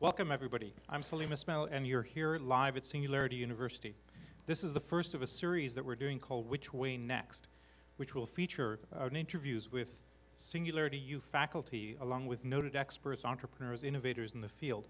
Welcome, everybody. I'm Salim Ismail, and you're here live at Singularity University. This is the first of a series that we're doing called Which Way Next, which will feature interviews with Singularity U faculty, along with noted experts, entrepreneurs, innovators in the field.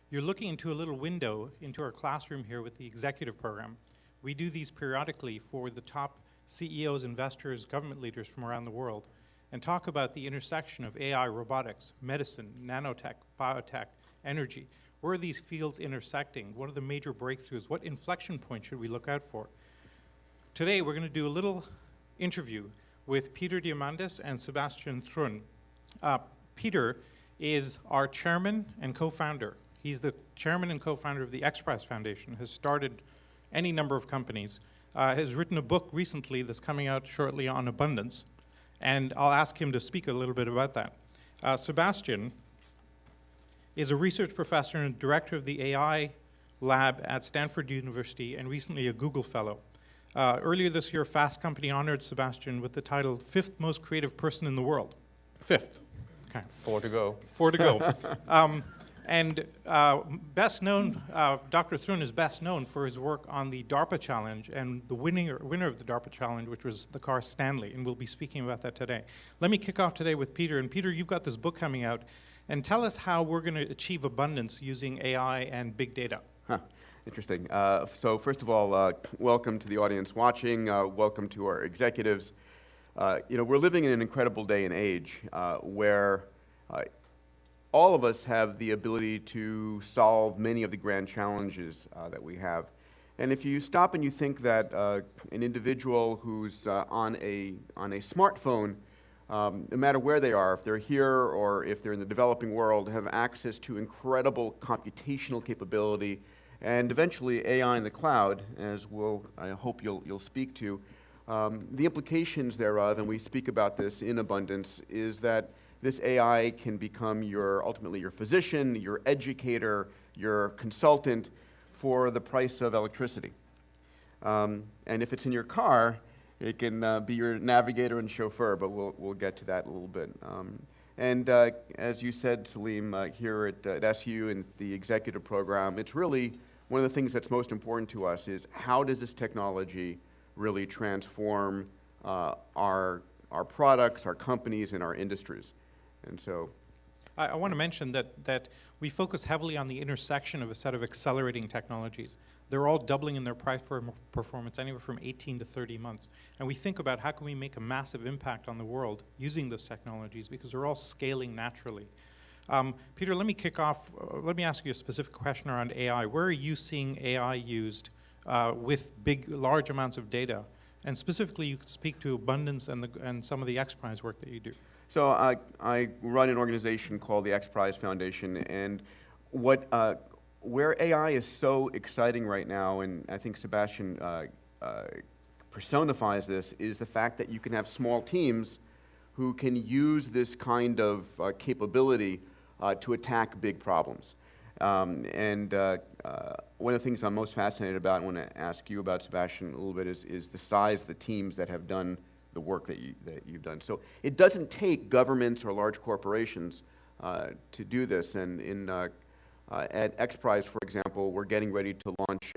You're looking into a little window into our classroom here with the executive program. We do these periodically for the top CEOs, investors, government leaders from around the world, and talk about the intersection of AI, robotics, medicine, nanotech, biotech, energy. Where are these fields intersecting? What are the major breakthroughs? What inflection point should we look out for? Today, we're going to do a little interview with Peter Diamandis and Sebastian Thrun. Peter is our chairman and co-founder. He's the chairman and co-founder of the XPRIZE Foundation, has started any number of companies, has written a book recently that's coming out shortly on abundance, and I'll ask him to speak a little bit about that. Sebastian is a research professor and director of the AI lab at Stanford University and recently a Google Fellow. Earlier this year, Fast Company honored Sebastian with the title fifth most creative person in the world. Fifth. Okay. Four to go. Four to go. Best known, Dr. Thrun is best known for his work on the DARPA Challenge and the winner of the DARPA Challenge, which was the car Stanley, and we'll be speaking about that today. Let me kick off today with Peter. And Peter, you've got this book coming out, and tell us how we're going to achieve abundance using AI and big data. Interesting. So first of all, welcome to the audience watching. Welcome to our executives. We're living in an incredible day and age where all of us have the ability to solve many of the grand challenges that we have. And if you stop and you think that an individual who's on a smartphone, no matter where they are, if they're here or if they're in the developing world, have access to incredible computational capability and eventually AI in the cloud, as I hope you'll speak to. The implications thereof, and we speak about this in abundance, is that this AI can become ultimately your physician, your educator, your consultant for the price of electricity. And if it's in your car, it can be your navigator and chauffeur, but we'll get to that a little bit. As you said, Salim, here at SU and the executive program, it's really one of the things that's most important to us is how does this technology really transform our products, our companies, and our industries. And so I want to mention that we focus heavily on the intersection of a set of accelerating technologies. They're all doubling in their price performance anywhere from 18 to 30 months. And we think about how can we make a massive impact on the world using those technologies because they're all scaling naturally. Peter, let me kick off. Let me ask you a specific question around AI. Where are you seeing AI used with large amounts of data? And specifically, you could speak to abundance and some of the XPRIZE work that you do. So I run an organization called the XPRIZE Foundation, and where AI is so exciting right now, and I think Sebastian personifies this, is the fact that you can have small teams who can use this kind of capability to attack big problems. One of the things I'm most fascinated about, and want to ask you about, Sebastian, a little bit, is the size of the teams that have done the work that you've done. So it doesn't take governments or large corporations to do this. And at XPRIZE, for example, we're getting ready to launch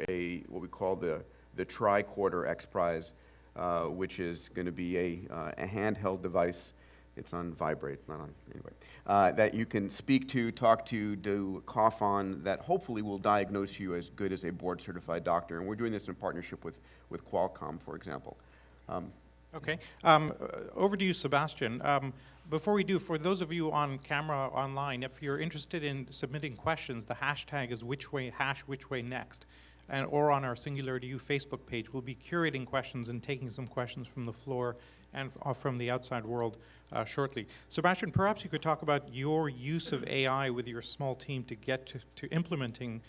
what we call the tricorder XPRIZE, which is going to be a handheld device. It's on vibrate, not on, anyway, that you can speak to, talk to, do cough on, that hopefully will diagnose you as good as a board-certified doctor. And we're doing this in partnership with Qualcomm, for example. Okay. Over to you, Sebastian. Before we do, for those of you on camera online, if you're interested in submitting questions, the hashtag is #whichwaynext. Or on our Singularity U Facebook page. We'll be curating questions and taking some questions from the floor and from the outside world shortly. Sebastian, perhaps you could talk about your use of AI with your small team to get to implementing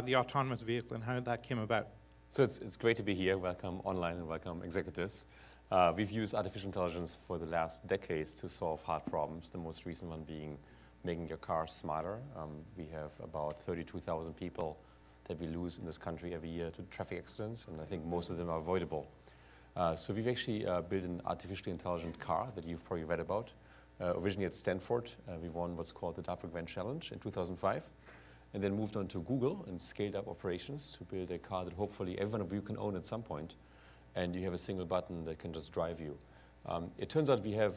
the autonomous vehicle and how that came about. So it's great to be here. Welcome online and welcome executives. We've used artificial intelligence for the last decades to solve hard problems, the most recent one being making your car smarter. We have about 32,000 people that we lose in this country every year to traffic accidents, and I think most of them are avoidable. So we've actually built an artificially intelligent car that you've probably read about. Originally at Stanford, we won what's called the DARPA Grand Challenge in 2005. and then moved on to Google and scaled up operations to build a car that hopefully every one of you can own at some point, and you have a single button that can just drive you. It turns out we have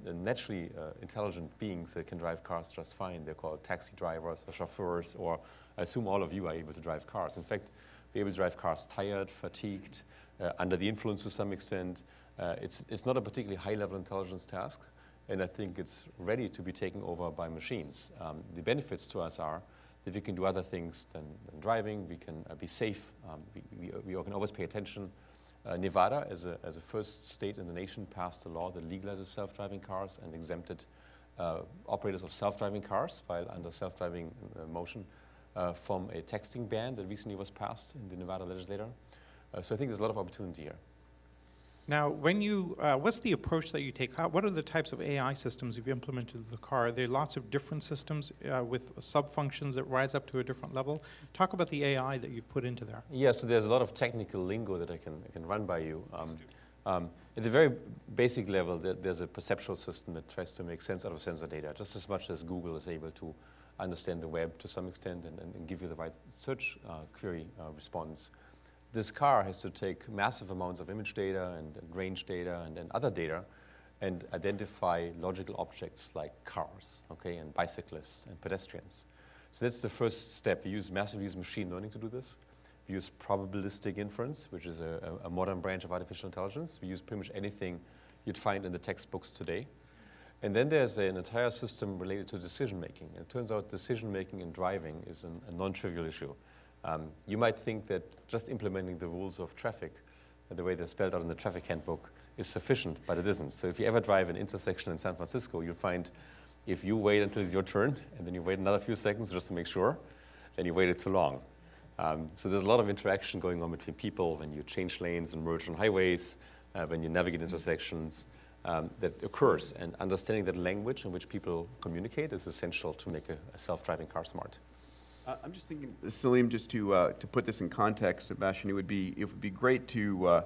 naturally intelligent beings that can drive cars just fine. They're called taxi drivers or chauffeurs, or I assume all of you are able to drive cars. In fact, be able to drive cars tired, fatigued, under the influence to some extent. It's not a particularly high-level intelligence task, and I think it's ready to be taken over by machines. The benefits to us are that we can do other things than driving. We can be safe. We can always pay attention. Nevada, as a first state in the nation, passed a law that legalizes self-driving cars and exempted operators of self-driving cars, while under self-driving motion, from a texting ban that recently was passed in the Nevada legislature. So I think there's a lot of opportunity here. Now, what's the approach that you take? What are the types of AI systems you've implemented in the car? Are there lots of different systems with sub-functions that rise up to a different level? Talk about the AI that you've put into there. Yeah, so there's a lot of technical lingo that I can run by you. At the very basic level, there's a perceptual system that tries to make sense out of sensor data, just as much as Google is able to understand the web to some extent and give you the right search query response. This car has to take massive amounts of image data and range data and other data and identify logical objects like cars, okay, and bicyclists and pedestrians. So that's the first step. We use machine learning to do this. We use probabilistic inference, which is a modern branch of artificial intelligence. We use pretty much anything you'd find in the textbooks today. And then there's an entire system related to decision making. And it turns out decision making in driving is a non-trivial issue. You might think that just implementing the rules of traffic, the way they're spelled out in the traffic handbook, is sufficient, but it isn't. So if you ever drive an intersection in San Francisco, you'll find if you wait until it's your turn, and then you wait another few seconds just to make sure, then you waited too long. So there's a lot of interaction going on between people when you change lanes and merge on highways, when you navigate intersections, that occurs. And understanding that language in which people communicate is essential to make a self-driving car smart. I'm just thinking, Salim, just to put this in context, Sebastian, it would be great to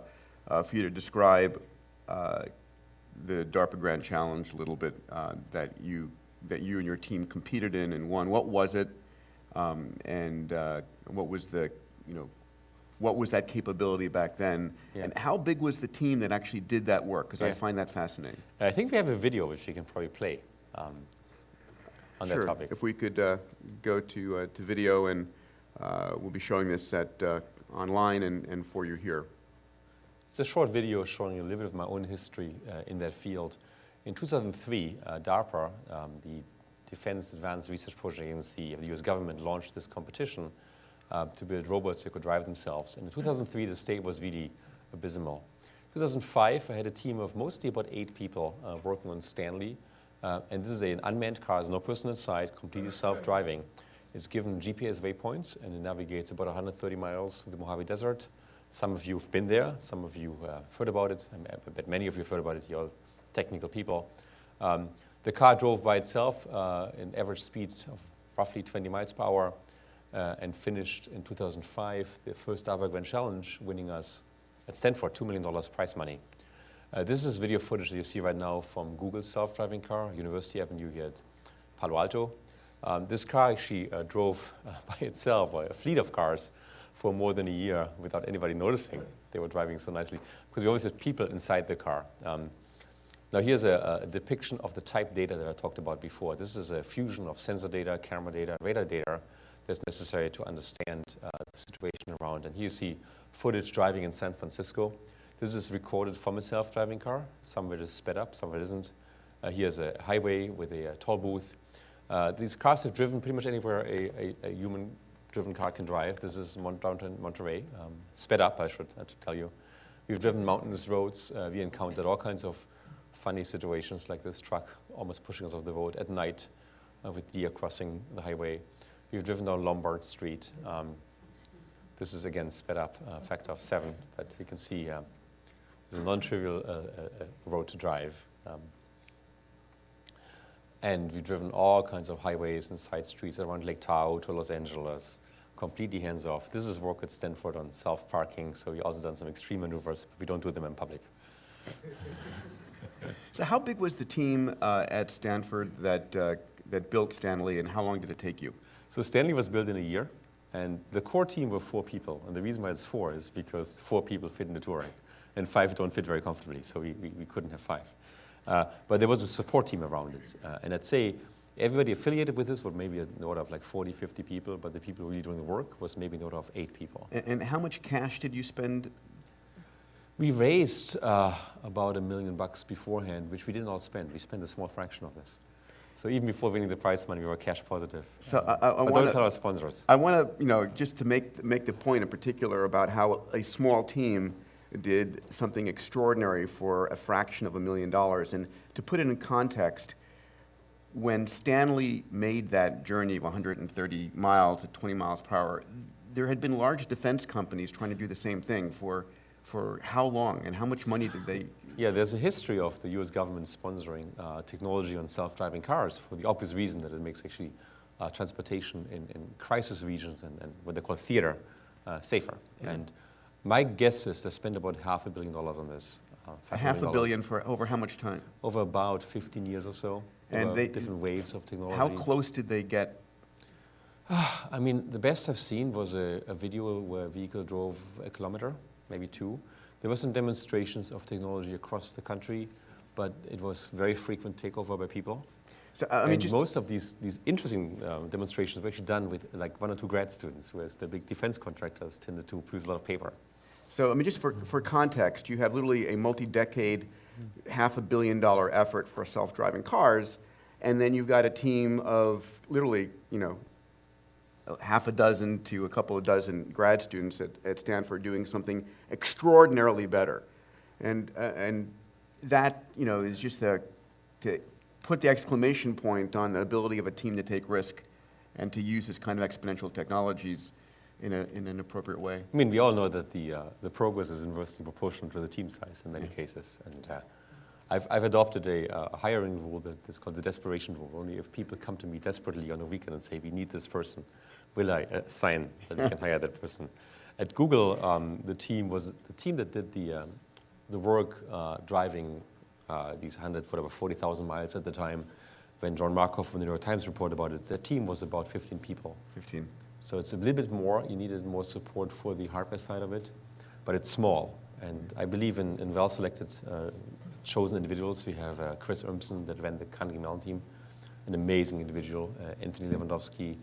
for you to describe the DARPA Grand Challenge a little bit that you and your team competed in and won. What was it, and what was what was that capability back then, and how big was the team that actually did that work? Because I find that fascinating. I think we have a video which we can probably play. On that topic. If we could go to video, and we'll be showing this online and for you here. It's a short video showing a little bit of my own history in that field. In 2003, DARPA, the Defense Advanced Research Project Agency of the US government, launched this competition to build robots that could drive themselves. And in 2003, the state was really abysmal. In 2005, I had a team of mostly about 8 people working on Stanley. And this is an unmanned car, there's no person inside, completely self-driving. It's given GPS waypoints, and it navigates about 130 miles through the Mojave Desert. Some of you have been there, some of you have heard about it. I bet many of you have heard about it, you're all technical people. The car drove by itself an average speed of roughly 20 miles per hour and finished in 2005 the first DARPA Grand Challenge, winning us at Stanford $2 million prize money. This is video footage that you see right now from Google's self-driving car, University Avenue here at Palo Alto. This car actually drove by itself, or a fleet of cars, for more than a year without anybody noticing they were driving so nicely, because we always had people inside the car. Now here's a depiction of the type data that I talked about before. This is a fusion of sensor data, camera data, radar data that's necessary to understand the situation around. And here you see footage driving in San Francisco. This is recorded from a self-driving car. Some of it is sped up, some of it isn't. Here's a highway with a toll booth. These cars have driven pretty much anywhere a human-driven car can drive. This is downtown Monterey, sped up, I should tell you. We've driven mountainous roads. We encountered all kinds of funny situations, like this truck almost pushing us off the road at night with deer crossing the highway. We've driven down Lombard Street. This is, again, sped up, factor of 7, but you can see it's a non-trivial road to drive. And we've driven all kinds of highways and side streets around Lake Tahoe to Los Angeles, completely hands-off. This is work at Stanford on self-parking, so we've also done some extreme maneuvers, but we don't do them in public. So how big was the team at Stanford that built Stanley, and how long did it take you? So Stanley was built in a year, and the core team were 4 people. And the reason why it's 4 is because 4 people fit in the Touareg, and 5 don't fit very comfortably, so we couldn't have 5. But there was a support team around it. And I'd say everybody affiliated with this was maybe an order of like 40, 50 people, but the people really doing the work was maybe an order of 8 people. And how much cash did you spend? We raised about $1 million beforehand, which we didn't all spend. We spent a small fraction of this. So even before winning the prize money, we were cash positive. So but I don't want tell our sponsors. I want to, just to make the point in particular about how a small team did something extraordinary for a fraction of $1 million. And to put it in context, when Stanley made that journey of 130 miles at 20 miles per hour, there had been large defense companies trying to do the same thing for how long, and how much money did they? Yeah, there's a history of the US government sponsoring technology on self-driving cars for the obvious reason that it makes actually transportation in crisis regions and what they call theater safer. Yeah. And my guess is they spent about $500 million on this. $500 million for over how much time? Over about 15 years or so. And over they, different waves of technology. how close did they get? I mean, the best I've seen was a video where a vehicle drove a kilometer, maybe 2. There were some demonstrations of technology across the country, but it was very frequent takeover by people. So, I mean, And most of these interesting demonstrations were actually done with like 1 or 2 grad students, whereas the big defense contractors tended to produce a lot of paper. So, I mean, just for context, you have literally a multi-decade, $500 million effort for self-driving cars, and then you've got a team of literally, half a dozen to a couple of dozen grad students at Stanford doing something extraordinarily better. And that, is just to put the exclamation point on the ability of a team to take risk and to use this kind of exponential technologies in an appropriate way. I mean, we all know that the progress is inversely proportional to the team size in many cases. And I've adopted a hiring rule that is called the desperation rule. Only if people come to me desperately on a weekend and say, we need this person, will I sign that we can hire that person. At Google, the team was the team that did the work driving these 40,000 miles at the time. When John Markov from the New York Times reported about it, the team was about 15 people. 15. So it's a little bit more. You needed more support for the hardware side of it, but it's small. And I believe in well-selected, chosen individuals. We have Chris Urmson that ran the Carnegie Mellon team, an amazing individual. Anthony Lewandowski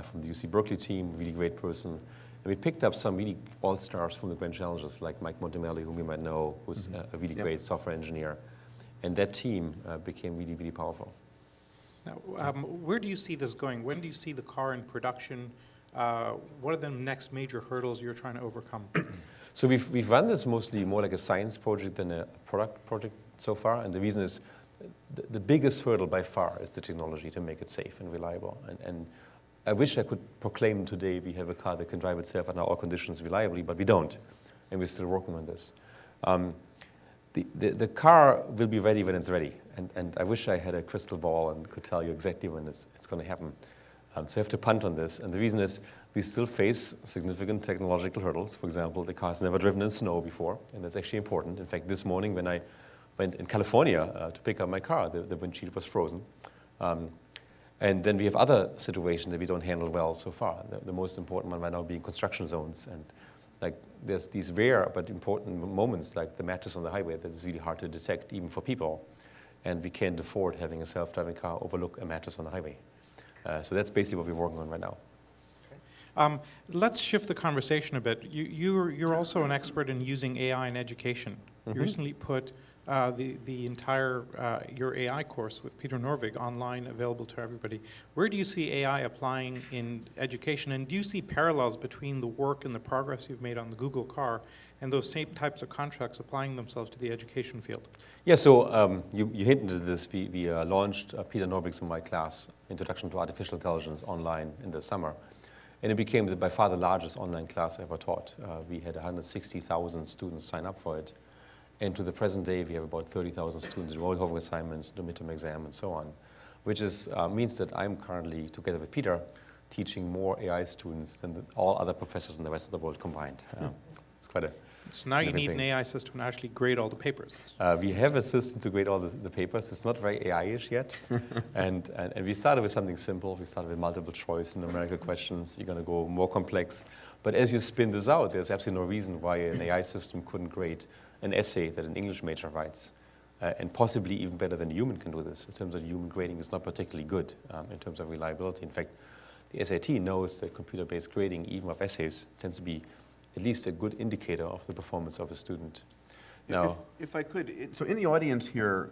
from the UC Berkeley team, really great person. And we picked up some really all-stars from the Grand Challenges, like Mike Montemelli, whom you might know, who's a really great software engineer. And that team became really, really powerful. Now, where do you see this going? When do you see the car in production? What are the next major hurdles you're trying to overcome? So we've run this mostly more like a science project than a product project so far. And the reason is the biggest hurdle by far is the technology to make it safe and reliable. And I wish I could proclaim today we have a car that can drive itself under all conditions reliably, but we don't. And we're still working on this. The car will be ready when it's ready. And I wish I had a crystal ball and could tell you exactly when it's going to happen. So I have to punt on this. And the reason is we still face significant technological hurdles. For example, the car's never driven in snow before, and that's actually important. In fact, this morning when I went in California to pick up my car, the windshield was frozen. And then we have other situations that we don't handle well so far. The most important one right now being construction zones. And like there's these rare but important moments like the mattress on the highway that is really hard to detect even for people. And we can't afford having a self-driving car overlook a mattress on the highway. So that's basically what we're working on right now. Let's shift the conversation a bit. You're also an expert in using AI in education. You recently put the entire your AI course with Peter Norvig online, available to everybody. Where do you see AI applying in education, and do you see parallels between the work and the progress you've made on the Google car and those same types of contracts applying themselves to the education field? Yeah, so you hinted at this. We launched Peter Norvig's and my class, Introduction to Artificial Intelligence, online in the summer. And it became by far the largest online class ever taught. We had 160,000 students sign up for it. And to the present day, we have about 30,000 students enrolled, homework assignments, the midterm exam, and so on, which means that I'm currently, together with Peter, teaching more AI students than all other professors in the rest of the world combined. It's quite So now you significant need an thing. AI system to actually grade all the papers. We have a system to grade all the papers. It's not very AI-ish yet. and we started with something simple. We started with multiple choice and numerical questions. You're going to go more complex. But as you spin this out, there's absolutely no reason why an AI system couldn't grade an essay that an English major writes. And possibly even better than a human can do this. In terms of human grading, is not particularly good in terms of reliability. In fact, the SAT knows that computer-based grading, even of essays, tends to be at least a good indicator of the performance of a student. Now, If I could, so in the audience here,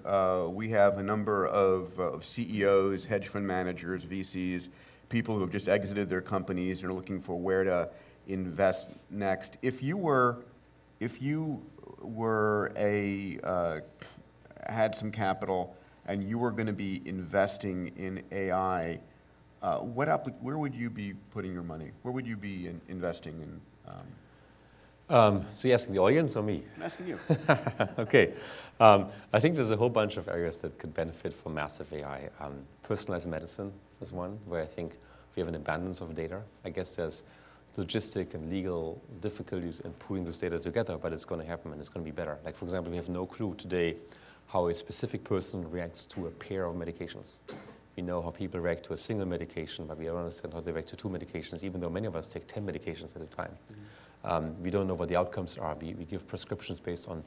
we have a number of CEOs, hedge fund managers, VCs, people who have just exited their companies and are looking for where to invest next. If you were had some capital and you were going to be investing in AI, where would you be putting your money? Where would you be investing in? so you're asking the audience or me? I'm asking you. Okay. I think there's a whole bunch of areas that could benefit from massive AI. Personalized medicine is one, where I think we have an abundance of data. I guess there's logistic and legal difficulties in pulling this data together, but it's going to happen and it's going to be better. Like, for example, we have no clue today how a specific person reacts to a pair of medications. We know how people react to a single medication, but we don't understand how they react to 2 medications, even though many of us take 10 medications at a time. We don't know what the outcomes are. We give prescriptions based on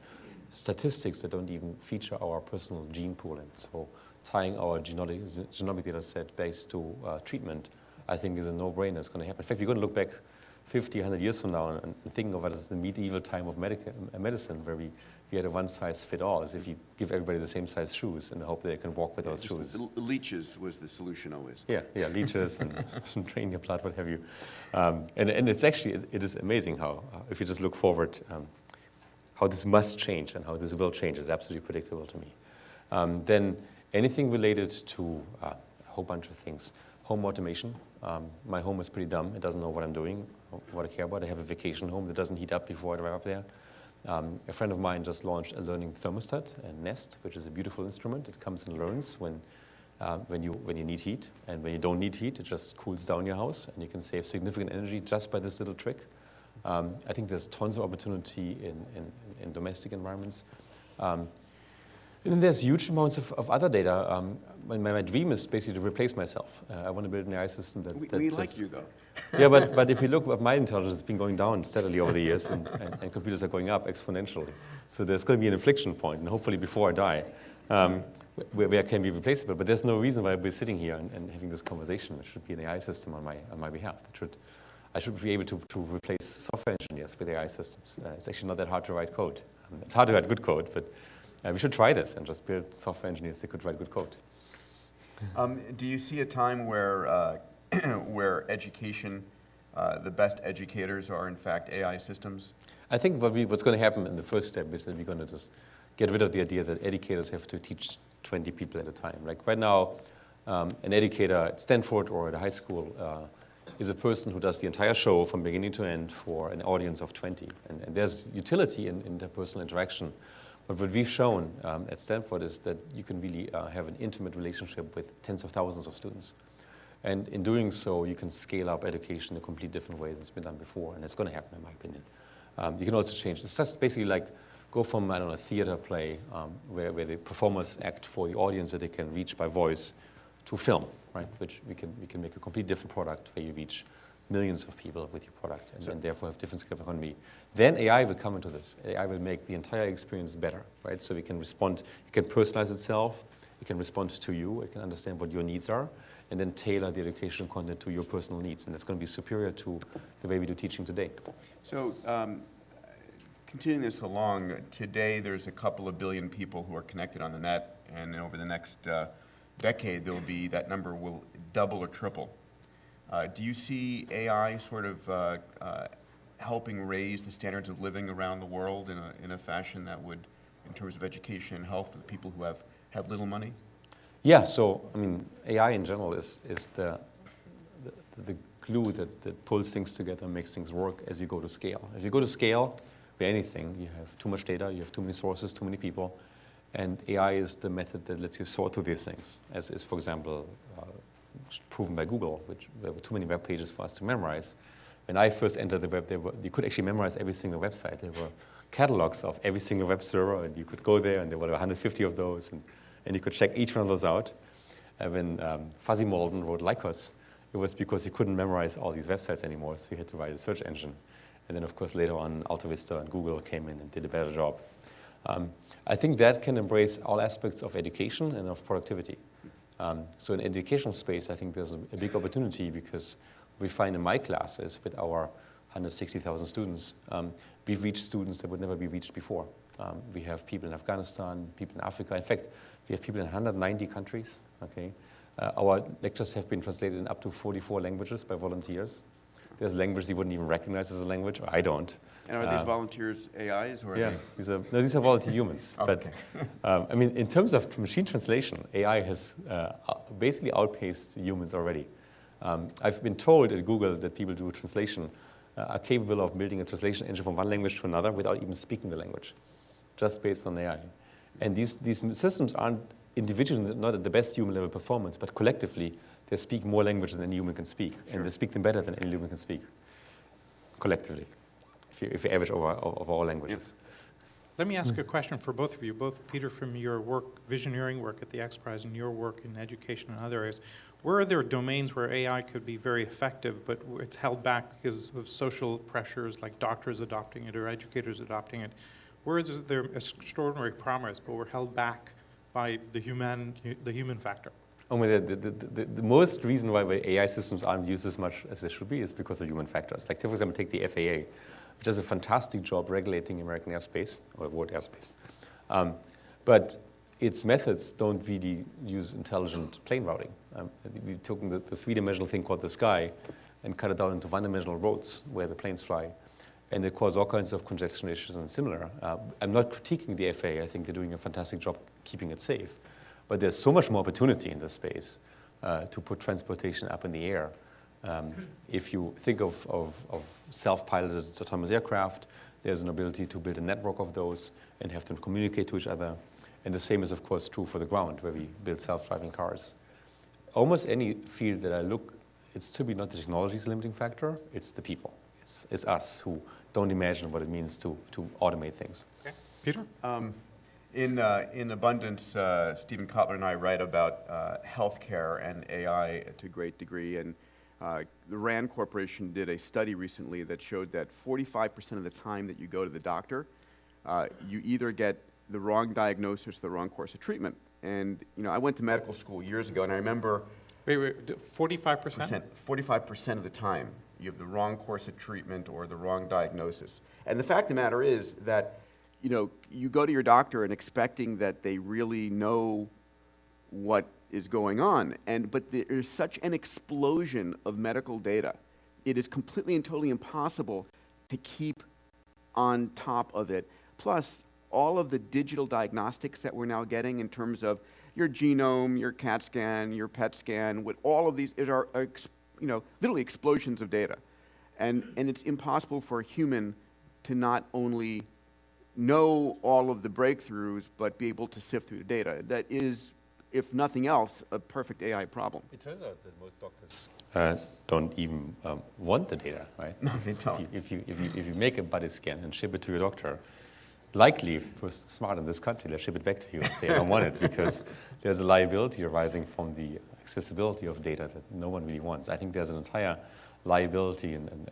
statistics that don't even feature our personal gene pooling. So tying our genomic data set based to treatment, I think, is a no-brainer. It's going to happen. In fact, we're going to look back 50, 100 years from now and thinking of it as the medieval time of medicine, where we had a one-size-fit-all, as if you give everybody the same size shoes and hope they can walk with those shoes. Leeches was the solution always. Yeah, leeches and drain your blood, what have you. And it's actually, it is amazing how, if you just look forward, how this must change and how this will change is absolutely predictable to me. Then anything related to a whole bunch of things. Home automation. My home is pretty dumb. It doesn't know what I'm doing, what I care about. I have a vacation home that doesn't heat up before I drive up there. A friend of mine just launched a learning thermostat, a Nest, which is a beautiful instrument. It comes and learns when you need heat, and when you don't need heat, it just cools down your house, and you can save significant energy just by this little trick. I think there's tons of opportunity in domestic environments. And then there's huge amounts of other data. My dream is basically to replace myself. I want to build an AI system that We just, like you, though. Yeah, but if you look at my intelligence, it's been going down steadily over the years, and computers are going up exponentially. So there's going to be an inflection point, and hopefully before I die, where I can be replaceable. But there's no reason why we're sitting here and having this conversation. It should be an AI system on my behalf. I should be able to replace software engineers with AI systems. It's actually not that hard to write code. It's hard to write good code, but we should try this and just build software engineers that could write good code. Do you see a time where where education, the best educators are in fact AI systems? I think what's going to happen in the first step is that we're going to just get rid of the idea that educators have to teach 20 people at a time. Like right now, an educator at Stanford or at a high school is a person who does the entire show from beginning to end for an audience of 20. And there's utility in interpersonal interaction. But what we've shown at Stanford is that you can really have an intimate relationship with tens of thousands of students. And in doing so, you can scale up education in a completely different way than it's been done before. And it's going to happen, in my opinion. You can also change. It's just basically like go from, I don't know, a theater play where the performers act for the audience that they can reach by voice to film, right? Which we can make a completely different product where you reach millions of people with your product and therefore have different scale of economy. Then AI will come into this. AI will make the entire experience better, right? So we can respond, it can personalize itself, it can respond to you, it can understand what your needs are, and then tailor the educational content to your personal needs. And it's going to be superior to the way we do teaching today. So continuing this along, today there's a couple of billion people who are connected on the net, and over the next decade, that number will double or triple. Do you see AI sort of helping raise the standards of living around the world in a fashion that would, in terms of education and health, for the people who have little money? Yeah, so, I mean, AI in general is the glue that pulls things together and makes things work as you go to scale. If you go to scale with anything, you have too much data, you have too many sources, too many people, and AI is the method that lets you sort through these things, as is, for example, proven by Google, which there were too many web pages for us to memorize. When I first entered the web, you could actually memorize every single website. There were catalogs of every single web server, and you could go there, and there were 150 of those, and you could check each one of those out. When Fuzzy Malden wrote Lycos, it was because he couldn't memorize all these websites anymore, so he had to write a search engine. And then, of course, later on, AltaVista and Google came in and did a better job. I think that can embrace all aspects of education and of productivity. So in educational space, I think there's a big opportunity because we find in my classes with our 160,000 students, we've reached students that would never be reached before. We have people in Afghanistan, people in Africa. In fact, we have people in 190 countries. Okay, our lectures have been translated in up to 44 languages by volunteers. There's languages you wouldn't even recognize as a language, or I don't. And are these volunteers AIs or? Yeah, these are volunteer humans. Okay. But I mean, in terms of machine translation, AI has basically outpaced humans already. I've been told at Google that people do translation are capable of building a translation engine from one language to another without even speaking the language, just based on AI. And these systems aren't individually not at the best human level performance, but collectively, they speak more languages than any human can speak, and they speak them better than any human can speak, collectively, if you average over all languages. Yep. Let me ask a question for both of you, both Peter from your work, visioneering work at the X Prize, and your work in education and other areas. Where are there domains where AI could be very effective, but it's held back because of social pressures, like doctors adopting it or educators adopting it? Where is there extraordinary promise, but we're held back by the human factor? I mean, the most reason why AI systems aren't used as much as they should be is because of human factors. Like, for example, take the FAA, which does a fantastic job regulating American airspace, or world airspace. But its methods don't really use intelligent plane routing. We took the three-dimensional thing called the sky and cut it down into one-dimensional roads where the planes fly. And they cause all kinds of congestion issues and similar. I'm not critiquing the FAA. I think they're doing a fantastic job keeping it safe. But there's so much more opportunity in this space to put transportation up in the air. If you think of self-piloted autonomous aircraft, there's an ability to build a network of those and have them communicate to each other. And the same is, of course, true for the ground, where we build self-driving cars. Almost any field that I look, it's typically not the technology's limiting factor, it's the people. It's us who don't imagine what it means to automate things. Okay. Peter? In Abundance, Stephen Kotler and I write about healthcare and AI to a great degree. And the RAND Corporation did a study recently that showed that 45% of the time that you go to the doctor, you either get the wrong diagnosis or the wrong course of treatment. And I went to medical school years ago, and I remember 45%? 45% of the time, you have the wrong course of treatment or the wrong diagnosis. And the fact of the matter is that you go to your doctor and expecting that they really know what is going on, but there's such an explosion of medical data. It is completely and totally impossible to keep on top of it. Plus, all of the digital diagnostics that we're now getting in terms of your genome, your CAT scan, your PET scan, with all of these, are literally explosions of data. And it's impossible for a human to not only know all of the breakthroughs, but be able to sift through the data. That is, if nothing else, a perfect AI problem. It turns out that most doctors don't even want the data, right? No, they don't. If you make a body scan and ship it to your doctor, likely, if it was smart in this country, they'll ship it back to you and say, I don't want it, because there's a liability arising from the accessibility of data that no one really wants. I think there's an entire liability and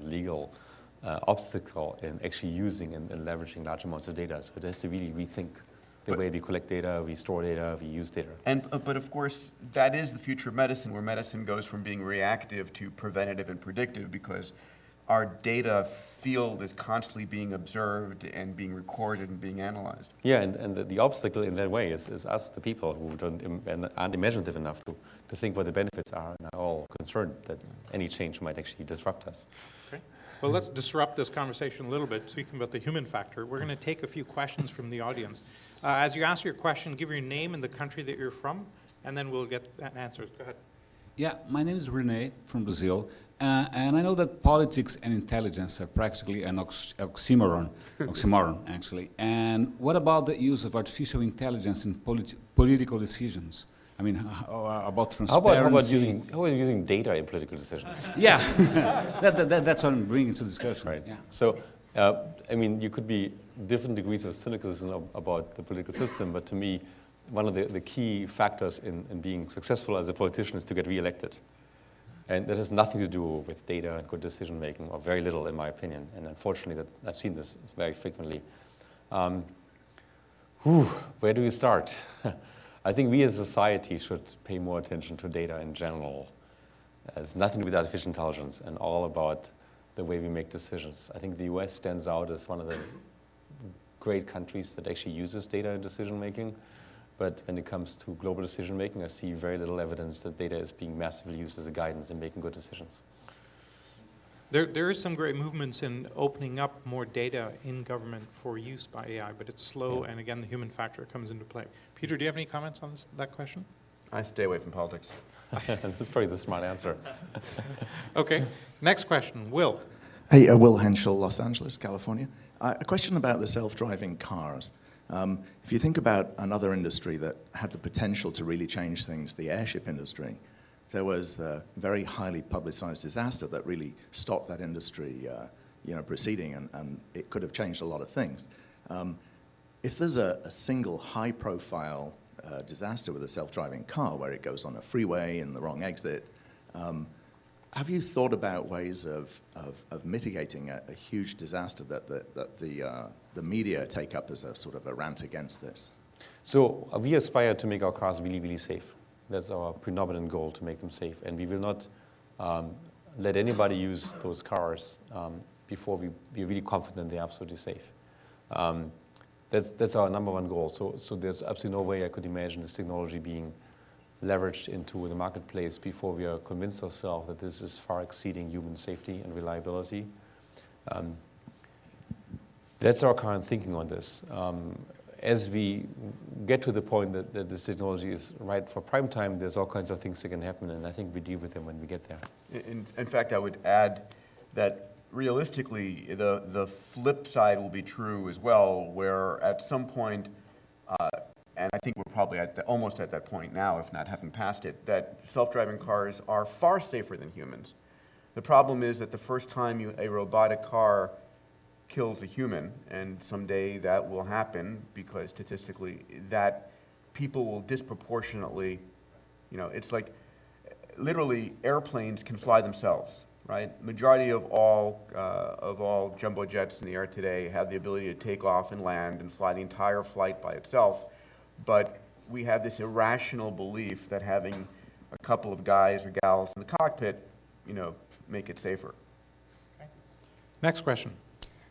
legal obstacle in actually using and leveraging large amounts of data. So it has to really rethink the way we collect data, we store data, we use data. But of course, that is the future of medicine, where medicine goes from being reactive to preventative and predictive, because our data field is constantly being observed and being recorded and being analyzed. Yeah, and the obstacle in that way is us, the people, who aren't imaginative enough to think what the benefits are, and are all concerned that any change might actually disrupt us. Okay. Well, let's disrupt this conversation a little bit, speaking about the human factor. We're going to take a few questions from the audience. As you ask your question, give your name and the country that you're from, and then we'll get answers. Go ahead. Yeah, my name is Rene from Brazil. And I know that politics and intelligence are practically an oxymoron, actually. And what about the use of artificial intelligence in political decisions? I mean, about transparency. How about using data in political decisions? Yeah, that's what I'm bringing to discussion. Right. Yeah. So I mean, you could be different degrees of cynicism about the political system, but to me, one of the key factors in being successful as a politician is to get reelected. And that has nothing to do with data and good decision making, or very little, in my opinion. And unfortunately, I've seen this very frequently. Where do you start? I think we as a society should pay more attention to data in general. It's nothing to do with artificial intelligence and all about the way we make decisions. I think the US stands out as one of the great countries that actually uses data in decision making. But when it comes to global decision making, I see very little evidence that data is being massively used as a guidance in making good decisions. There is some great movements in opening up more data in government for use by AI, but it's slow, and again, the human factor comes into play. Peter, do you have any comments on that question? I stay away from politics. That's probably the smart answer. Okay, next question, Will. Hey, Will Henschel, Los Angeles, California. A question about the self-driving cars. If you think about another industry that had the potential to really change things, the airship industry, there was a very highly publicized disaster that really stopped that industry proceeding, and it could have changed a lot of things. If there's a single high-profile disaster with a self-driving car where it goes on a freeway in the wrong exit, have you thought about ways of mitigating a huge disaster that the media take up as a sort of a rant against this? So we aspire to make our cars really, really safe. That's our predominant goal, to make them safe. And we will not let anybody use those cars before we're really confident they're absolutely safe. That's our number one goal. So there's absolutely no way I could imagine this technology being leveraged into the marketplace before we are convinced ourselves that this is far exceeding human safety and reliability. That's our current thinking on this. As we get to the point that this technology is right for prime time, there's all kinds of things that can happen, and I think we deal with them when we get there. In fact, I would add that realistically, the flip side will be true as well, where at some point, and I think we're probably almost at that point now, if not having passed it, that self-driving cars are far safer than humans. The problem is that the first time a robotic car kills a human, and someday that will happen because statistically that people will disproportionately, it's like literally airplanes can fly themselves, right? Majority of all jumbo jets in the air today have the ability to take off and land and fly the entire flight by itself, but we have this irrational belief that having a couple of guys or gals in the cockpit, make it safer. Next question.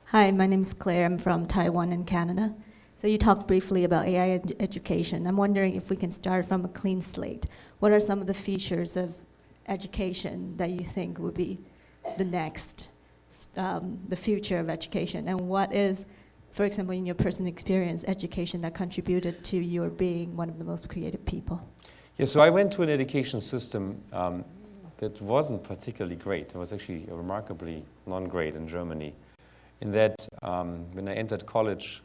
Hi, my name is Claire. I'm from Taiwan and Canada. So you talked briefly about AI education. I'm wondering if we can start from a clean slate. What are some of the features of education that you think would be the next, the future of education? And what is, for example, in your personal experience, education that contributed to your being one of the most creative people? Yeah, so I went to an education system that wasn't particularly great. It was actually remarkably non-great in Germany. In that, when I entered college,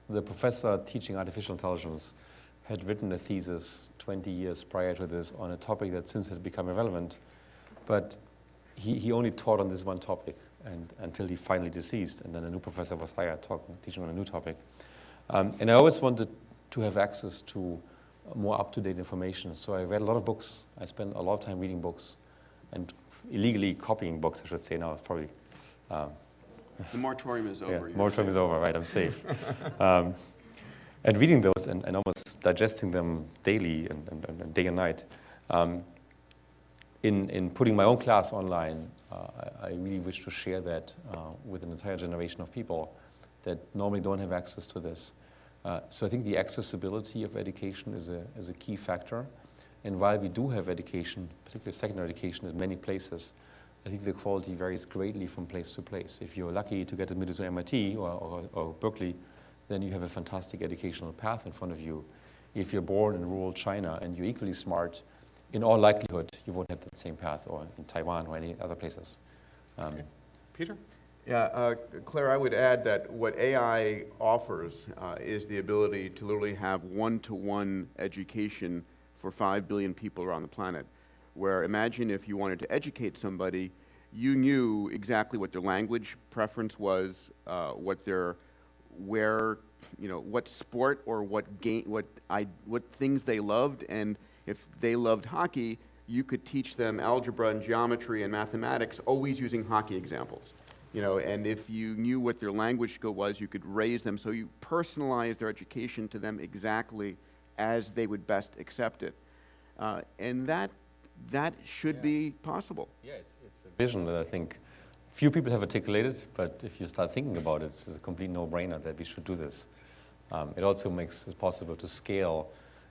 the professor teaching artificial intelligence had written a thesis 20 years prior to this on a topic that since had become irrelevant, but he only taught on this one topic until he finally deceased, and then a new professor was hired teaching on a new topic. And I always wanted to have access to more up-to-date information, so I read a lot of books. I spent a lot of time reading books and illegally copying books, I should say now. It's probably The moratorium is over. yeah, moratorium is over, right? I'm safe. And reading those and almost digesting them daily and day and night. In putting my own class online, I really wish to share that with an entire generation of people that normally don't have access to this. So I think the accessibility of education is a key factor. And while we do have education, particularly secondary education in many places, I think the quality varies greatly from place to place. If you're lucky to get admitted to MIT or Berkeley, then you have a fantastic educational path in front of you. If you're born in rural China and you're equally smart, in all likelihood, you won't have that same path, or in Taiwan or any other places. Okay. Peter? Yeah, Claire, I would add that what AI offers is the ability to literally have one-to-one education for 5 billion people around the planet. Where imagine if you wanted to educate somebody, you knew exactly what their language preference was, what sport or what game, what things they loved, and if they loved hockey, you could teach them algebra and geometry and mathematics, always using hockey examples. And if you knew what their language skill was, you could raise them, so you personalize their education to them exactly as they would best accept it. And that should be possible. Yeah, it's a vision that I think few people have articulated, but if you start thinking about it, it's a complete no-brainer that we should do this. It also makes it possible to scale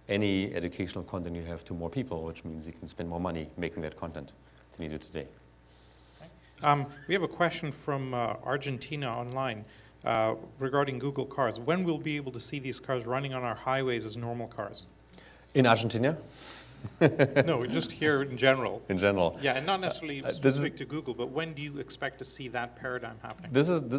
any educational content you have to more people, which means you can spend more money making that content than you do today. We have a question from Argentina online regarding Google cars. When will we be able to see these cars running on our highways as normal cars? In Argentina? No, just here in general. In general. Yeah, and not necessarily specific to Google, but when do you expect to see that paradigm happening?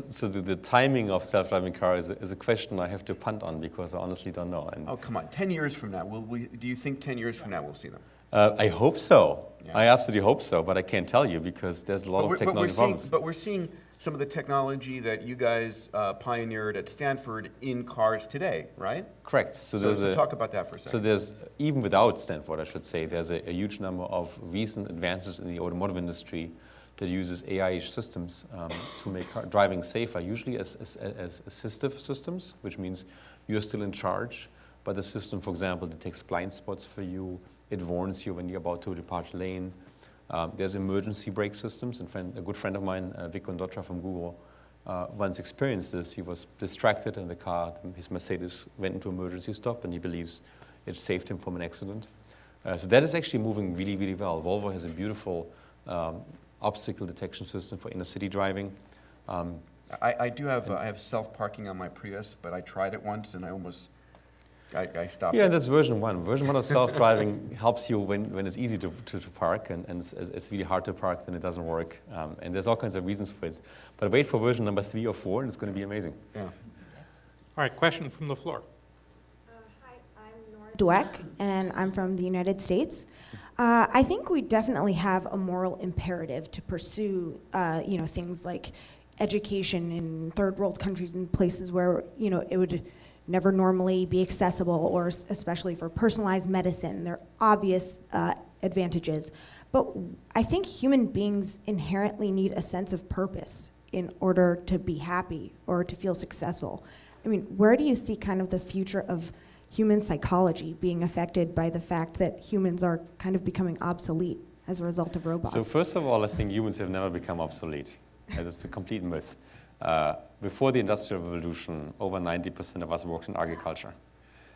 So the timing of self-driving cars is a question I have to punt on because I honestly don't know. And Oh, come on. 10 years from now, do you think 10 years from now we'll see them? I hope so. Yeah. I absolutely hope so, but I can't tell you because there's a lot of technology problems. But we're seeing some of the technology that you guys pioneered at Stanford in cars today, right? Correct. So talk about that for a second. So there's, even without Stanford, I should say, there's a huge number of recent advances in the automotive industry that uses AI systems to make driving safer, usually as assistive systems, which means you're still in charge, but the system, for example, detects blind spots for you, it warns you when you're about to depart lane. There's emergency brake systems. A good friend of mine, Vic Condotra from Google, once experienced this. He was distracted in the car. His Mercedes went into emergency stop, and he believes it saved him from an accident. So that is actually moving really, really well. Volvo has a beautiful obstacle detection system for inner city driving. I have self-parking on my Prius, but I tried it once and I stopped. Yeah, and that's version 1. Version 1 of self-driving helps you when it's easy to park, and it's really hard to park, then it doesn't work. And there's all kinds of reasons for it. But wait for version number 3 or 4, and it's going to be amazing. Yeah. All right, question from the floor. Hi, I'm Nora Dweck, and I'm from the United States. I think we definitely have a moral imperative to pursue, things like education in third world countries and places where, it would never normally be accessible, or especially for personalized medicine. There are obvious advantages. But I think human beings inherently need a sense of purpose in order to be happy or to feel successful. I mean, where do you see kind of the future of human psychology being affected by the fact that humans are kind of becoming obsolete as a result of robots? So first of all, I think humans have never become obsolete. That's a complete myth. Before the Industrial Revolution, over 90% of us worked in agriculture.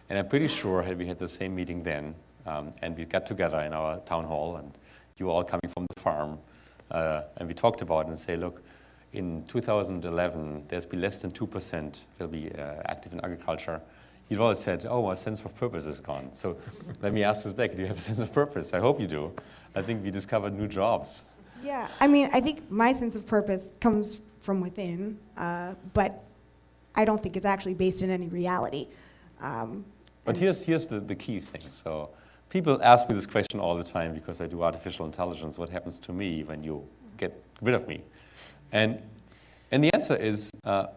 And I'm pretty sure had we had the same meeting then, and we got together in our town hall, and you were all coming from the farm, and we talked about it and say, look, in 2011, there's been less than 2% will be active in agriculture. You've always said, oh, my sense of purpose is gone. So let me ask this back, do you have a sense of purpose? I hope you do. I think we discovered new jobs. Yeah, I mean, I think my sense of purpose comes from within, but I don't think it's actually based in any reality. But here's the key thing. So people ask me this question all the time because I do artificial intelligence. What happens to me when you get rid of me? And the answer is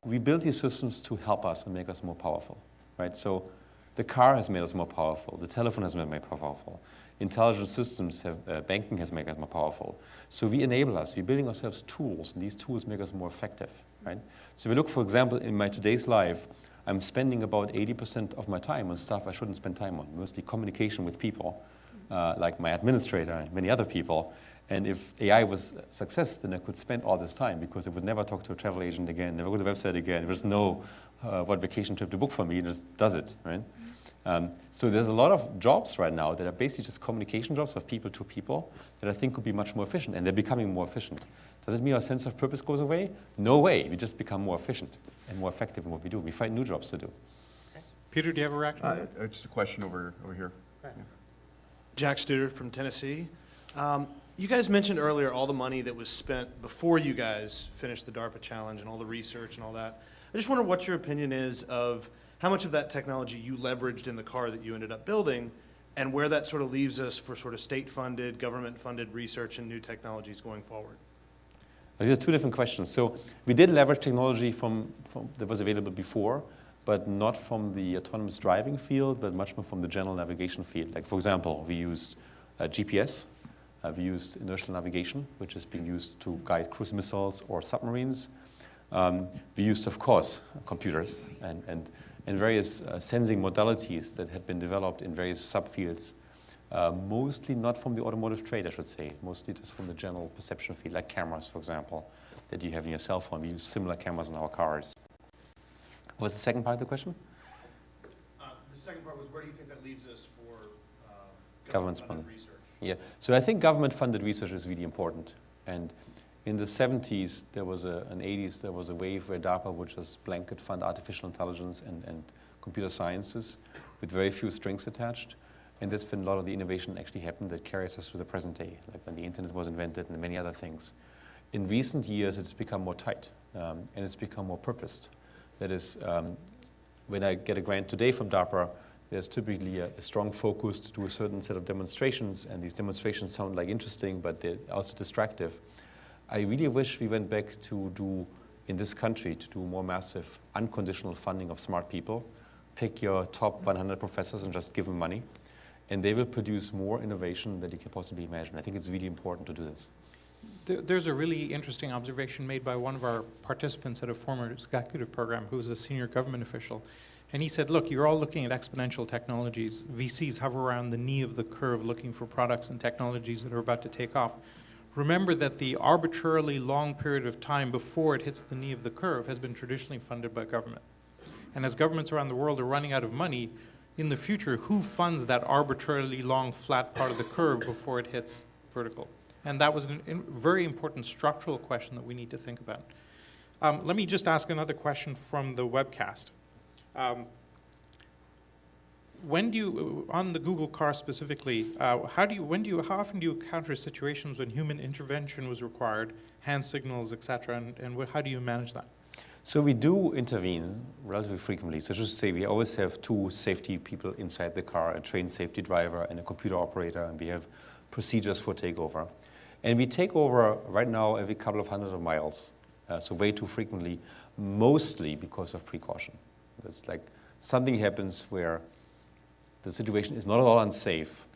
we build these systems to help us and make us more powerful, right? So the car has made us more powerful. The telephone has made us more powerful. Intelligent systems banking has made us more powerful. So we enable us. We're building ourselves tools, and these tools make us more effective, right? So if we look, for example, in my today's life, I'm spending about 80% of my time on stuff I shouldn't spend time on, mostly communication with people, like my administrator and many other people. And if AI was a success, then I could spend all this time because I would never talk to a travel agent again, never go to the website again. There's no what vacation trip to book for me, it just does it, right? So there's a lot of jobs right now that are basically just communication jobs of people to people that I think could be much more efficient, and they're becoming more efficient. Does it mean our sense of purpose goes away? No way. We just become more efficient and more effective in what we do. We find new jobs to do. Okay. Peter, do you have a reaction? Just a question over here. Right. Jack Studer from Tennessee. You guys mentioned earlier all the money that was spent before you guys finished the DARPA challenge and all the research and all that. I just wonder what your opinion is of how much of that technology you leveraged in the car that you ended up building, and where that sort of leaves us for sort of state-funded, government-funded research and new technologies going forward. These are two different questions. So we did leverage technology from that was available before, but not from the autonomous driving field, but much more from the general navigation field. Like, for example, we used GPS, we used inertial navigation, which is being used to guide cruise missiles or submarines. We used, of course, computers and various sensing modalities that had been developed in various subfields, mostly not from the automotive trade, I should say, mostly just from the general perception field, like cameras, for example, that you have in your cell phone. We use similar cameras in our cars. What was the second part of the question? The second part was, where do you think that leaves us for Government-funded research? Yeah, so I think government-funded research is really important. And in the 70s, there was an 80s, there was a wave where DARPA would just blanket fund artificial intelligence and computer sciences with very few strings attached. And that's when a lot of the innovation actually happened that carries us to the present day, like when the internet was invented and many other things. In recent years, it's become more tight, and it's become more purposed. That is, when I get a grant today from DARPA, there's typically a strong focus to do a certain set of demonstrations, and these demonstrations sound like interesting, but they're also distractive. I really wish we went back to do, in this country, to do more massive unconditional funding of smart people. Pick your top 100 professors and just give them money, and they will produce more innovation than you can possibly imagine. I think it's really important to do this. There's a really interesting observation made by one of our participants at a former executive program who was a senior government official. And he said, look, you're all looking at exponential technologies. VCs hover around the knee of the curve looking for products and technologies that are about to take off. Remember that the arbitrarily long period of time before it hits the knee of the curve has been traditionally funded by government. And as governments around the world are running out of money, in the future, who funds that arbitrarily long flat part of the curve before it hits vertical? And that was a very important structural question that we need to think about. Let me just ask another question from the webcast. When do you, on the Google car specifically, how often do you encounter situations when human intervention was required, hand signals, et cetera, and how do you manage that? So we do intervene relatively frequently. So just to say, we always have two safety people inside the car, a trained safety driver and a computer operator, and we have procedures for takeover. And we take over right now every couple of hundreds of miles, so way too frequently, mostly because of precaution. It's like something happens where the situation is not at all unsafe,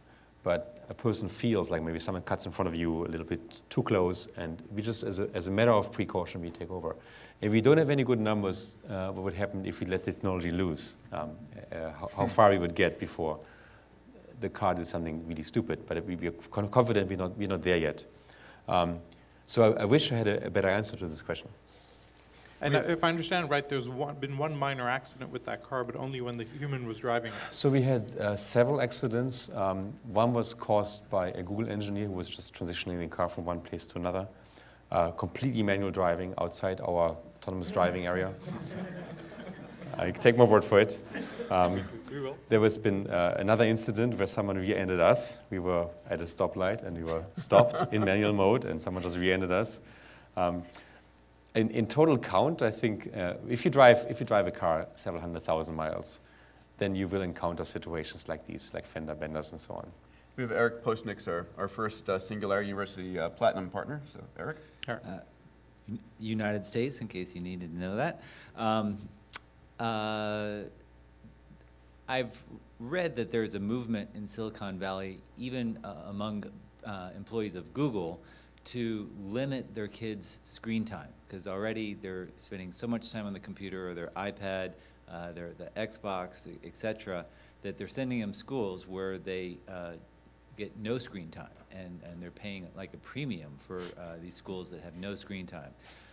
but a person feels like maybe someone cuts in front of you a little bit too close, and we just, as a matter of precaution, we take over. If we don't have any good numbers, what would happen if we let the technology loose? How far we would get before the car did something really stupid, but we are confident we're not there yet. So I wish I had a better answer to this question. And if I understand right, there's been one minor accident with that car, but only when the human was driving it. So we had several accidents. One was caused by a Google engineer who was just transitioning the car from one place to another. Completely manual driving outside our autonomous driving area. I take my word for it. There has been another incident where someone rear-ended us. We were at a stoplight and we were stopped in manual mode, and someone just rear-ended us. In total count, I think if you drive a car several 100,000 miles, then you will encounter situations like these, like fender benders and so on. We have Eric Postniks, our first Singularity University Platinum partner. So, Eric? United States, in case you needed to know that. I've read that there's a movement in Silicon Valley, even among employees of Google, to limit their kids' screen time, because already they're spending so much time on the computer or their iPad, the Xbox, etc., that they're sending them schools where they get no screen time, and they're paying like a premium for these schools that have no screen time.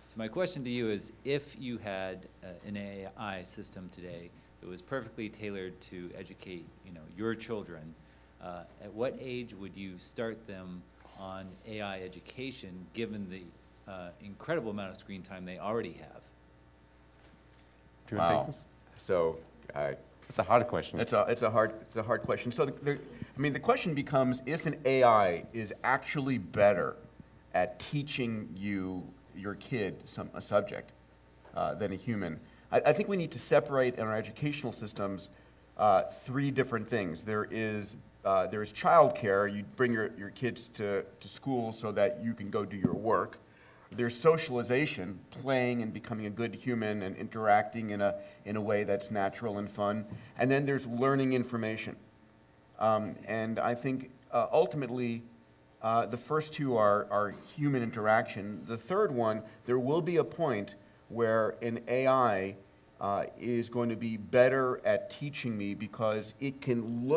So my question to you is, if you had an AI system today that was perfectly tailored to educate, your children, at what age would you start them on AI education, given the incredible amount of screen time they already have? Do you want to take this? So, it's a hard question. It's a hard question. So, the question becomes, if an AI is actually better at teaching your kid a subject than a human, I think we need to separate in our educational systems three different things. There is childcare. You bring your kids to school so that you can go do your work. there's socialization, playing and becoming a good human and interacting in a way that's natural and fun. And then there's learning information. And I think ultimately, the first two are human interaction. The third one, there will be a point where an AI is going to be better at teaching me because it can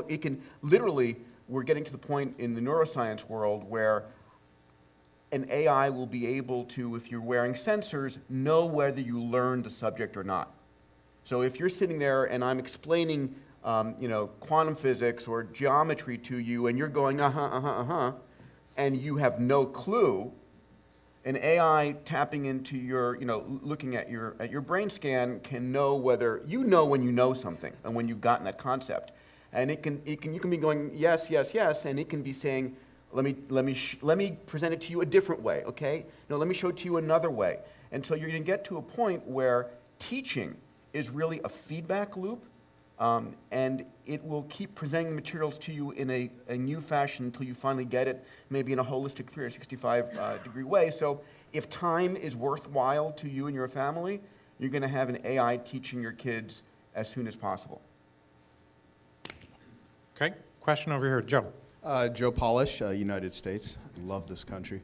literally, we're getting to the point in the neuroscience world where an AI will be able to, if you're wearing sensors, know whether you learned the subject or not. So if you're sitting there and I'm explaining, quantum physics or geometry to you, and you're going, and you have no clue, an AI tapping into your, looking at your brain scan can know whether, when you know something and when you've gotten that concept. And you can be going, yes, yes, yes, and it can be saying, let me present it to you a different way, okay? No, let me show it to you another way. And so you're going to get to a point where teaching is really a feedback loop, and it will keep presenting the materials to you in a new fashion until you finally get it, maybe in a holistic 365-degree way. So if time is worthwhile to you and your family, you're going to have an AI teaching your kids as soon as possible. Okay, question over here, Joe. Joe Polish, United States. Love this country.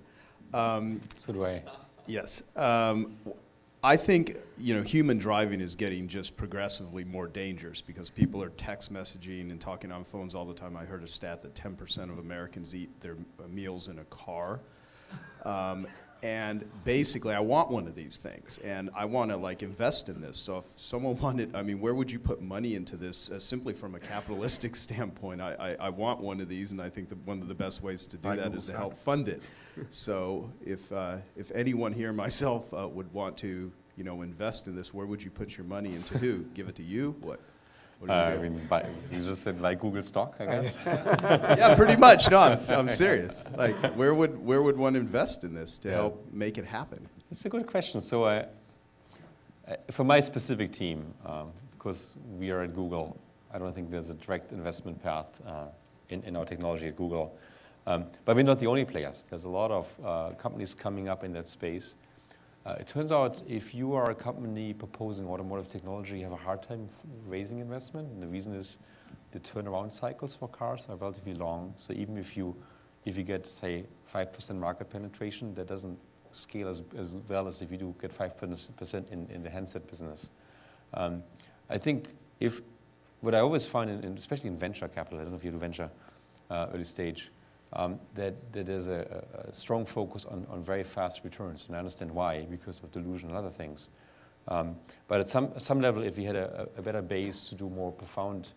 So do I. Yes. I think, human driving is getting just progressively more dangerous because people are text messaging and talking on phones all the time. I heard a stat that 10% of Americans eat their meals in a car. And basically, I want one of these things, and I want to invest in this. So if someone wanted, where would you put money into this? Simply from a capitalistic standpoint, I want one of these, and I think that one of the best ways to do that is to help fund it. So if anyone here, myself, would want to, invest in this, where would you put your money into? Who? Give it to you? What? You just said like Google stock, I guess. Yeah, pretty much. No, I'm serious. Where would one invest in this to help make it happen? It's a good question. So for my specific team, because we are at Google, I don't think there's a direct investment path in our technology at Google. But we're not the only players. There's a lot of companies coming up in that space. It turns out if you are a company proposing automotive technology, you have a hard time raising investment. And the reason is the turnaround cycles for cars are relatively long. So even if you get, say, 5% market penetration, that doesn't scale as well as if you do get 5% in the handset business. I think what I always find, especially in venture capital, I don't know if you do venture early stage, that there's a strong focus on very fast returns, and I understand why, because of delusion and other things. But at some level, if we had a better base to do more profound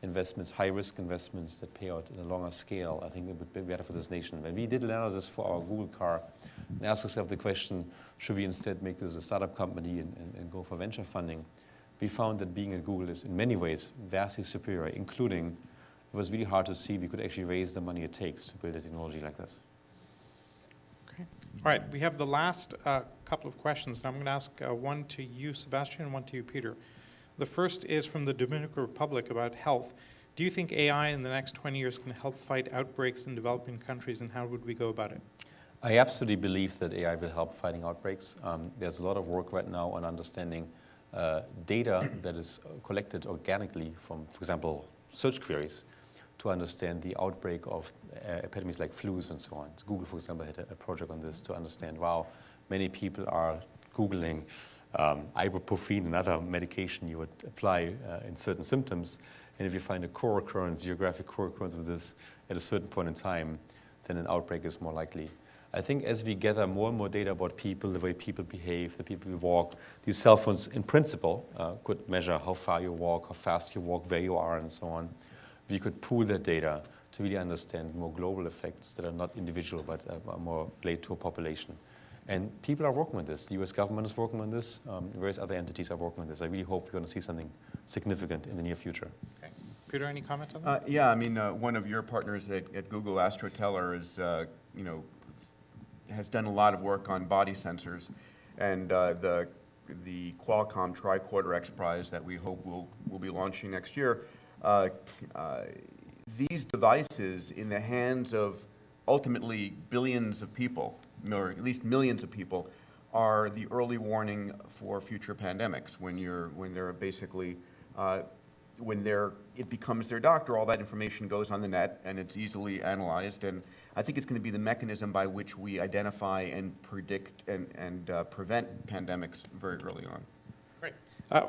investments, high-risk investments that pay out in a longer scale, I think it would be better for this nation. When we did analysis for our Google car and asked ourselves the question, should we instead make this a startup company and go for venture funding, we found that being at Google is in many ways vastly superior, including it was really hard to see we could actually raise the money it takes to build a technology like this. Okay. All right, we have the last couple of questions, and I'm going to ask one to you, Sebastian, and one to you, Peter. The first is from the Dominican Republic about health. Do you think AI in the next 20 years can help fight outbreaks in developing countries, and how would we go about it? I absolutely believe that AI will help fighting outbreaks. There's a lot of work right now on understanding data that is collected organically from, for example, search queries, to understand the outbreak of epidemics like flus and so on. So Google, for example, had a project on this to understand, wow, many people are Googling ibuprofen, another medication you would apply in certain symptoms. And if you find a co-occurrence, geographic co-occurrence of this at a certain point in time, then an outbreak is more likely. I think as we gather more and more data about people, the way people behave, the people who walk, these cell phones in principle could measure how far you walk, how fast you walk, where you are, and so on. We could pool that data to really understand more global effects that are not individual but are more related to a population. And people are working on this. The US government is working on this. Various other entities are working on this. I really hope we're going to see something significant in the near future. Okay. Peter, any comment on that? Yeah, one of your partners at Google, Astro Teller, is, has done a lot of work on body sensors. And the Qualcomm Tricorder X Prize that we hope will be launching next year, these devices in the hands of ultimately billions of people, or at least millions of people, are the early warning for future pandemics. When they're basically, it becomes their doctor, all that information goes on the net and it's easily analyzed. And I think it's going to be the mechanism by which we identify and predict and prevent pandemics very early on. Great.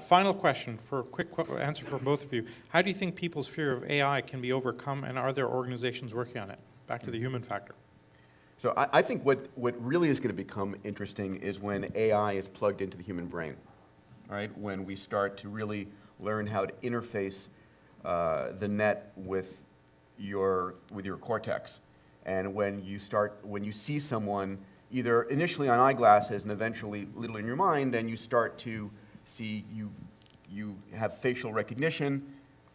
Final question for a quick answer for both of you. How do you think people's fear of AI can be overcome, and are there organizations working on it? Back to the human factor. So I think what really is going to become interesting is when AI is plugged into the human brain, right? When we start to really learn how to interface the net with your cortex. And when you see someone either initially on eyeglasses and eventually little in your mind, and you start to see, you have facial recognition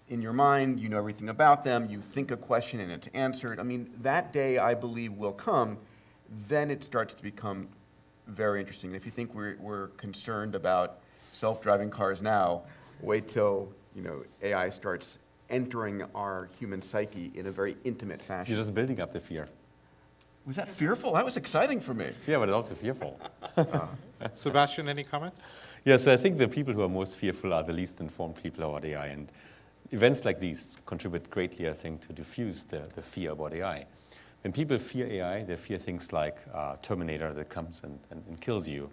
in your mind, you know everything about them, you think a question and it's answered. I mean, that day I believe will come, then it starts to become very interesting. If you think we're concerned about self-driving cars now, wait till AI starts entering our human psyche in a very intimate fashion. You're just building up the fear. Was that fearful? That was exciting for me. Yeah, but it's also fearful. Sebastian, any comments? Yes, I think the people who are most fearful are the least informed people about AI. And events like these contribute greatly, I think, to diffuse the fear about AI. When people fear AI, they fear things like Terminator that comes and kills you,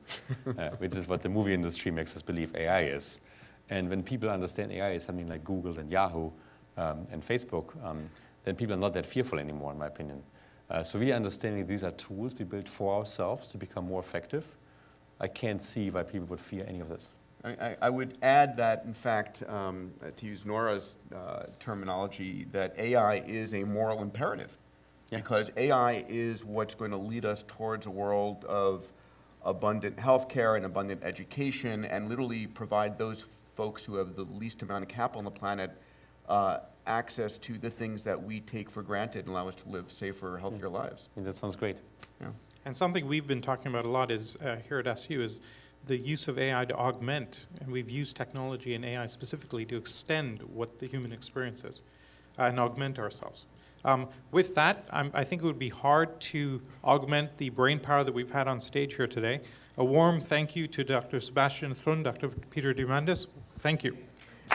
which is what the movie industry makes us believe AI is. And when people understand AI is something like Google and Yahoo and Facebook, then people are not that fearful anymore, in my opinion. So we are understanding these are tools we build for ourselves to become more effective. I can't see why people would fear any of this. I would add that, in fact, to use Nora's terminology, that AI is a moral imperative. Yeah. Because AI is what's going to lead us towards a world of abundant healthcare and abundant education, and literally provide those folks who have the least amount of capital on the planet access to the things that we take for granted and allow us to live safer, healthier lives. I mean, that sounds great. Yeah. And something we've been talking about a lot is here at SU is the use of AI to augment, and we've used technology and AI specifically to extend what the human experience is and augment ourselves. With that, I think it would be hard to augment the brain power that we've had on stage here today. A warm thank you to Dr. Sebastian Thrun, Dr. Peter Diamandis. Thank you.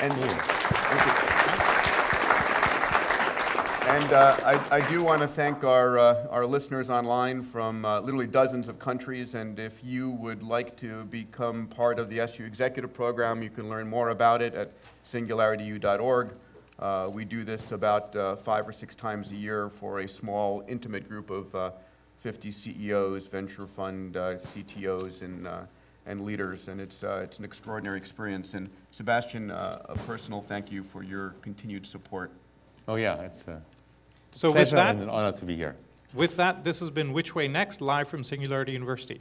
And, thank you. And I do want to thank our listeners online from literally dozens of countries. And if you would like to become part of the SU Executive Program, you can learn more about it at singularityU.org. We do this about 5 or 6 times a year for a small, intimate group of 50 CEOs, venture fund CTOs, and leaders. And it's an extraordinary experience. And Sebastian, a personal thank you for your continued support. Oh yeah, it's a So with pleasure that, and an honor to be here. with that, this has been Which Way Next, live from Singularity University.